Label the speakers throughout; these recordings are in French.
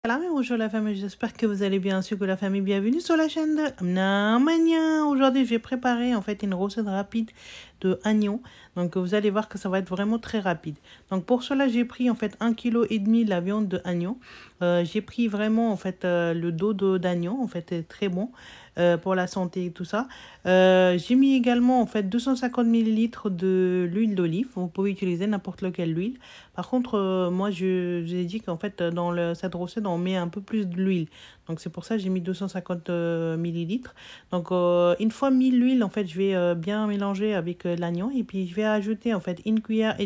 Speaker 1: Salam et bonjour la famille, j'espère que vous allez bien, ainsi que la famille. Bienvenue sur la chaîne de Amna Mania. Aujourd'hui, je vais préparer en fait une recette rapide de oignons. Donc vous allez voir que ça va être vraiment très rapide. Donc pour cela, j'ai pris en fait 1,5 kg la viande de oignon. J'ai pris vraiment en fait le dos d'agneau, en fait très bon pour la santé et tout ça. J'ai mis également en fait 250 ml de l'huile d'olive. Vous pouvez utiliser n'importe laquelle huile. Par contre, moi je vous ai dit qu'en fait dans cette recette on met un peu plus d'huile. Donc c'est pour ça que j'ai mis 250 ml. Donc une fois mis l'huile, en fait je vais bien mélanger avec l'oignon et puis je vais ajouter en fait 1,5 cuillère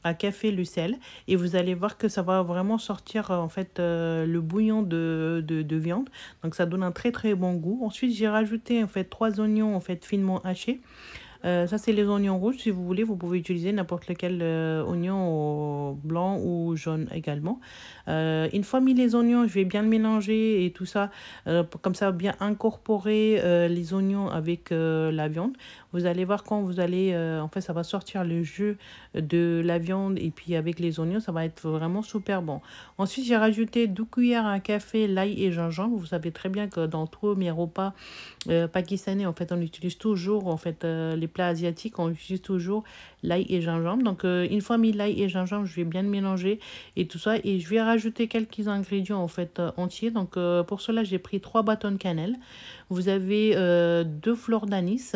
Speaker 1: à café le sel et vous allez voir que ça va vraiment sortir en fait le bouillon de viande. Donc ça donne un très très bon goût. Ensuite j'ai rajouté en fait 3 oignons en fait finement hachés. Ça c'est les oignons rouges. Si vous voulez, vous pouvez utiliser n'importe lequel oignon blanc ou jaune également. Une fois mis les oignons, je vais bien le mélanger et tout ça, comme ça bien incorporer les oignons avec la viande. Vous allez voir quand vous allez, en fait ça va sortir le jus de la viande et puis avec les oignons, ça va être vraiment super bon. Ensuite j'ai rajouté 2 cuillères à café l'ail et gingembre. Vous savez très bien que dans tous mes repas pakistanais, en fait on utilise toujours en fait les plats asiatiques, on utilise toujours l'ail et gingembre. Donc une fois mis l'ail et gingembre, je vais bien le mélanger et tout ça et je vais rajouter quelques ingrédients en fait entiers. Donc pour cela j'ai pris 3 bâtons de cannelle. Vous avez 2 fleurs d'anis.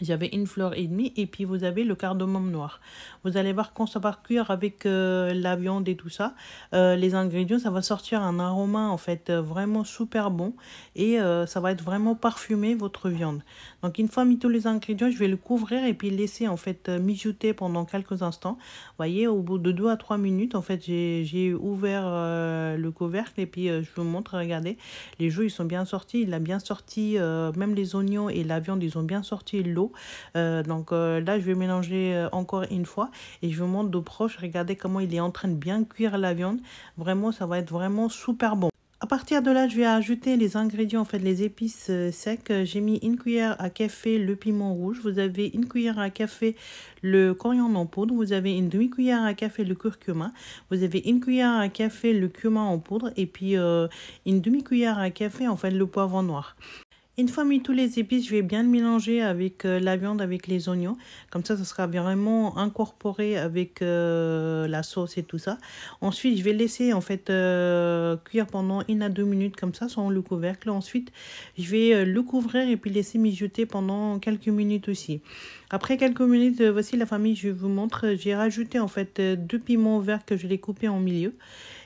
Speaker 1: J'avais 1,5 fleur et puis vous avez le cardamome noir. Vous allez voir quand ça va cuire avec la viande et tout ça, les ingrédients, ça va sortir un aroma en fait vraiment super bon et ça va être vraiment parfumé votre viande. Donc une fois mis tous les ingrédients, je vais le couvrir et puis laisser en fait mijoter pendant quelques instants. Vous voyez, au bout de 2 à 3 minutes, en fait j'ai ouvert le couvercle et puis je vous montre, regardez, les jus ils sont bien sortis, il a bien sorti, même les oignons et la viande ils ont bien sorti l'eau. Donc là je vais mélanger encore une fois et je vous montre de proche, regardez comment il est en train de bien cuire la viande. Vraiment ça va être vraiment super bon. À partir de là, je vais ajouter les ingrédients, en fait, les épices secs. J'ai mis 1 cuillère à café le piment rouge. Vous avez 1 cuillère à café le coriandre en poudre. Vous avez une demi-cuillère à café le curcuma. Vous avez 1 cuillère à café le cumin en poudre. Et puis une demi-cuillère à café, en fait, le poivron noir. Une fois mis tous les épices, je vais bien le mélanger avec la viande, avec les oignons. Comme ça sera vraiment incorporé avec la sauce et tout ça. Ensuite, je vais laisser en fait cuire pendant 1 à 2 minutes comme ça, sans le couvercle. Ensuite, je vais le couvrir et puis laisser mijoter pendant quelques minutes aussi. Après quelques minutes, voici la famille, je vous montre. J'ai rajouté en fait 2 piments verts que je l'ai coupés en milieu.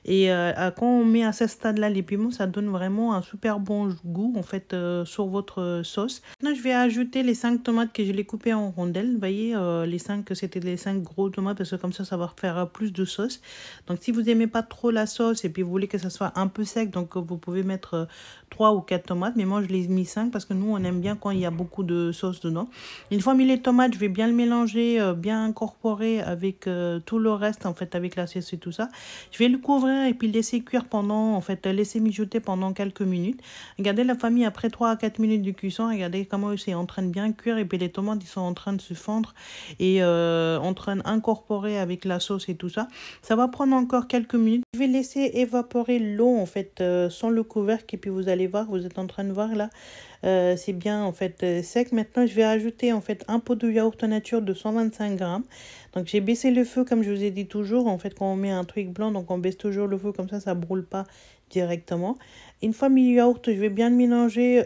Speaker 1: Et quand on met à ce stade-là les piments, ça donne vraiment un super bon goût en fait sur votre sauce. Maintenant, je vais ajouter les 5 tomates que je l'ai coupées en rondelles. Vous voyez, les 5, c'était les 5 gros tomates parce que comme ça va faire plus de sauce. Donc si vous n'aimez pas trop la sauce et puis vous voulez que ça soit un peu sec, donc vous pouvez mettre 3 ou 4 tomates. Mais moi, je les ai mis 5 parce que nous, on aime bien quand il y a beaucoup de sauce dedans. Une fois mis les tomates, je vais bien le mélanger, bien incorporer avec tout le reste en fait, avec la sauce et tout ça. Je vais le couvrir et puis laisser cuire pendant, en fait, laisser mijoter pendant quelques minutes. Regardez la famille, après 3 à 4 minutes de cuisson, regardez comment c'est en train de bien cuire et puis les tomates, ils sont en train de se fondre et en train d'incorporer avec la sauce et tout ça. Ça va prendre encore quelques minutes. Je vais laisser évaporer l'eau, en fait, sans le couvercle et puis vous allez voir, vous êtes en train de voir là, c'est bien en fait sec. Maintenant je vais ajouter en fait un pot de yaourt nature de 125 grammes. Donc j'ai baissé le feu comme je vous ai dit toujours. En fait quand on met un truc blanc, donc on baisse toujours le feu comme ça brûle pas directement. Une fois mis le yaourt, je vais bien le mélanger,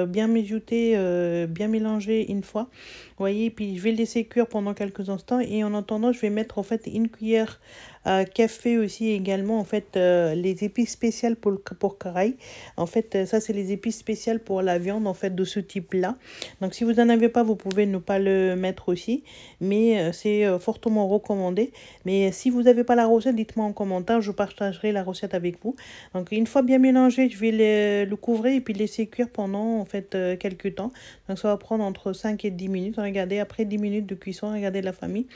Speaker 1: bien mijoter, bien mélanger une fois. Vous voyez, puis je vais le laisser cuire pendant quelques instants et en attendant je vais mettre en fait 1 cuillère à café aussi également en fait les épices spéciales pour karaï. En fait ça c'est les épices spéciales pour la viande en fait de ce type là. Donc si vous n'en avez pas, vous pouvez ne pas le mettre aussi, mais c'est fortement recommandé. Mais si vous n'avez pas la recette, dites-moi en commentaire, je partagerai la recette avec vous. Donc une fois bien mélangé, je vais le couvrir et puis laisser cuire pendant en fait quelques temps. Donc ça va prendre entre 5 et 10 minutes. Regardez, après 10 minutes de cuisson, regardez la famille.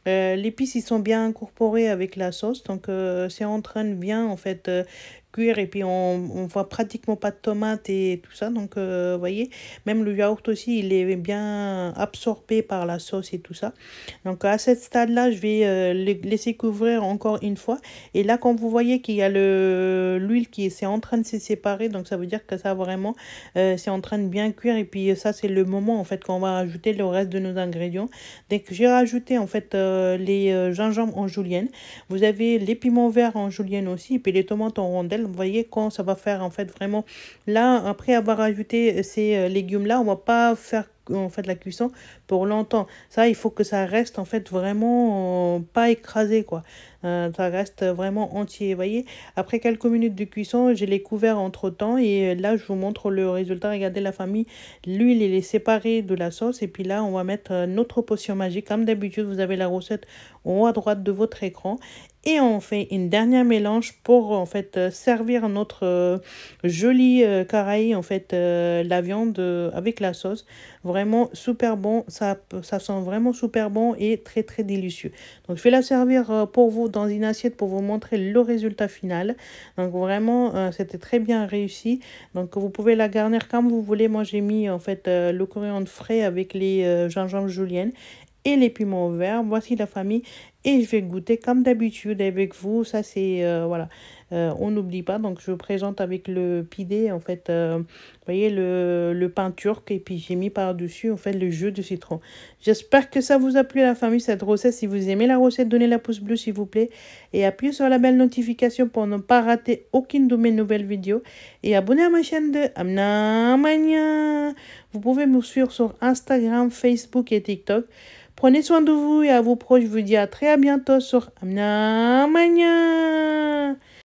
Speaker 1: L'épice, ils sont bien incorporés avec la sauce. Donc c'est en train de bien en fait cuire et puis on voit pratiquement pas de tomates et tout ça. Donc, vous voyez, même le yaourt aussi, il est bien absorbé par la sauce et tout ça. Donc, à ce stade-là, je vais laisser couvrir encore une fois. Et là, quand vous voyez qu'il y a l'huile qui c'est en train de se séparer, donc ça veut dire que ça vraiment, c'est en train de bien cuire. Et puis ça, c'est le moment en fait qu'on va rajouter le reste de nos ingrédients. Donc, j'ai rajouté en fait les gingembre en julienne. Vous avez les piments verts en julienne aussi, et puis les tomates en rondelles. Vous voyez quand ça va faire en fait vraiment. Là, après avoir ajouté ces légumes-là, on va pas faire en fait la cuisson pour longtemps. Ça, il faut que ça reste en fait vraiment pas écrasé quoi. Ça reste vraiment entier. Vous voyez, après quelques minutes de cuisson, je l'ai couvert entre temps et là, je vous montre le résultat. Regardez la famille, l'huile elle est séparée de la sauce et puis là, on va mettre notre potion magique. Comme d'habitude, vous avez la recette en haut à droite de votre écran. Et on fait une dernière mélange pour en fait servir notre joli karahi, en fait la viande avec la sauce. Vraiment super bon, ça sent vraiment super bon et très très délicieux. Donc je vais la servir pour vous dans une assiette pour vous montrer le résultat final. Donc vraiment c'était très bien réussi. Donc vous pouvez la garnir comme vous voulez. Moi j'ai mis en fait le coriandre frais avec les gingembre julienne et les piments verts. Voici la famille et je vais goûter comme d'habitude avec vous. Ça c'est voilà, on n'oublie pas. Donc je présente avec le pidé en fait, vous voyez le pain turc et puis j'ai mis par dessus en fait le jus de citron. J'espère que ça vous a plu la famille cette recette. Si vous aimez la recette, donnez la pouce bleu s'il vous plaît et appuyez sur la belle notification pour ne pas rater aucune de mes nouvelles vidéos et abonnez à ma chaîne de Amna Mania. Vous pouvez me suivre sur Instagram, Facebook et TikTok. Prenez soin de vous et à vos proches. Je vous dis à très bientôt sur Amna Mania.